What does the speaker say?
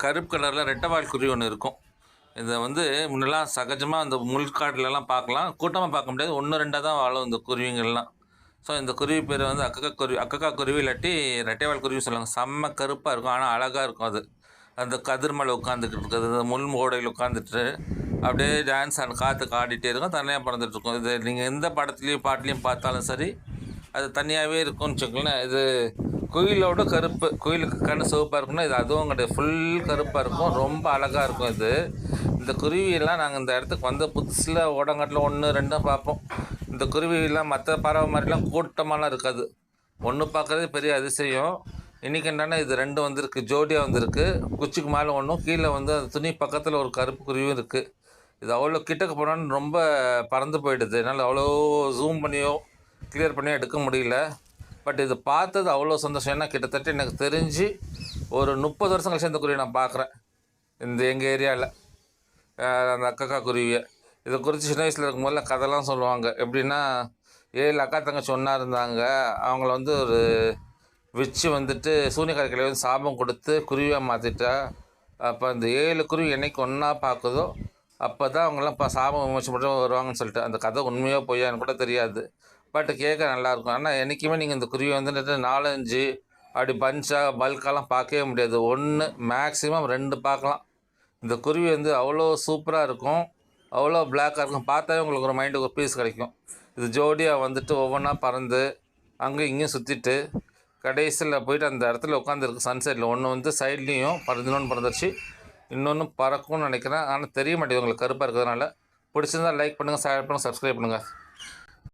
கருப்பு கலரில் ரெட்டைவால் குருவி ஒன்று இருக்கும். இதை வந்து முன்னெல்லாம் சகஜமாக அந்த முள்காட்டிலலாம் பார்க்கலாம், கூட்டமாக பார்க்க முடியாது, 1 2 தான் வாழும் இந்த குருவிங்கள்லாம். ஸோ இந்த குருவி பேர் வந்து அக்கக்கா குருவி இல்லாட்டி ரெட்டைவால் குருவி சொல்லுவாங்க. செம்ம கருப்பாக இருக்கும், ஆனால் அழகாக இருக்கும். அது அந்த கதிர் மேலே உட்காந்துக்கிட்டு இருக்குது, அந்த முள் ஓடையில் உட்காந்துட்டு அப்படியே டான்ஸ் காற்றுக்கு ஆடிட்டே இருக்கும், தனியாக பறந்துட்டுருக்கும். இது நீங்கள் எந்த படத்துலேயும் பாட்டுலேயும் பார்த்தாலும் சரி, அது தனியாகவே இருக்கும்னு வச்சுக்கோங்களேன். இது குயிலோட கருப்பு, குயிலுக்கு கண் சிவப்பாக இருக்குன்னா இது அதுவும் கிடையாது, ஃபுல் கருப்பாக இருக்கும், ரொம்ப அழகாக இருக்கும். இது இந்த குருவியெல்லாம் நாங்கள் இந்த இடத்துக்கு வந்த புதுசில் ஓடங்காட்டில் 1 2 பார்ப்போம். இந்த குருவியெல்லாம் மற்ற பறவை மாதிரிலாம் கூட்டமாலாம் இருக்காது, ஒன்று பார்க்குறது பெரிய அதிசயம். இன்றைக்கி என்னென்னா இது 2 வந்திருக்கு, ஜோடியாக வந்திருக்கு. குச்சிக்கு மேலே ஒன்றும், கீழே வந்து அந்த துணி பக்கத்தில் ஒரு கருப்பு குருவியும் இருக்குது. இது அவ்வளோ கிட்டக்கு போனான்னு ரொம்ப பறந்து போயிடுது, என்னால் அவ்வளோ ஜூம் பண்ணியோ கிளியர் பண்ணியோ எடுக்க முடியல. பட் இது பார்த்தது அவ்வளோ சந்தோஷம். ஏன்னா கிட்டத்தட்ட எனக்கு தெரிஞ்சு ஒரு 30 வருஷம் கழிச்சு இந்த குருவியை நான் பார்க்குறேன் இந்த எங்கள் ஏரியாவில், அந்த அக்கக்கா குருவியை. இதை குறித்து சின்ன வயசில் இருக்கும்போதில் கதைலாம் சொல்லுவாங்க. எப்படின்னா 7 அக்கா தங்கச்சி ஒன்றா இருந்தாங்க, அவங்கள வந்து ஒரு வச்சு வந்துட்டு சூனியக்கார கிளை வந்து சாபம் கொடுத்து குருவியாக மாற்றிட்டா. அப்போ அந்த 7 குருவி என்னைக்கு ஒன்றா பார்க்குதோ அப்போ தான் அவங்களாம் இப்போ சாபம் விமர்சனம் மட்டும் வருவாங்கன்னு சொல்லிட்டு. அந்த கதை உண்மையோ பொய்யான்னு கூட தெரியாது, பட் கேட்க நல்லாயிருக்கும். ஆனால் என்றைக்குமே நீங்கள் இந்த குருவி வந்துட்டு 4 5 அப்படி பஞ்சாக பல்காலாம் பார்க்கவே முடியாது, 1 மேக்ஸிமம் 2 பார்க்கலாம். இந்த குருவி வந்து அவ்வளோ சூப்பராக இருக்கும், அவ்வளோ பிளாக்காக இருக்கும், பார்த்தாவே உங்களுக்கு ஒரு மைண்டுக்கு ஒரு பீஸ் கிடைக்கும். இது ஜோடியாக வந்துட்டு ஒவ்வொன்றா பறந்து அங்கேயும் இங்கேயும் சுற்றிட்டு கடைசியில் போயிட்டு அந்த இடத்துல உட்காந்துருக்கு சன்செட்டில். ஒன்று வந்து சைட்லேயும் பறந்துன்னு பறந்துருச்சு, இன்னொன்று பறக்கும்னு நினைக்கிறேன், ஆனால் தெரிய மாட்டேங்குது உங்களுக்கு கருப்பாக இருக்கிறதுனால. பிடிச்சிருந்தால் லைக் பண்ணுங்கள், ஷேர் பண்ணுங்கள், சப்ஸ்கிரைப் பண்ணுங்கள்.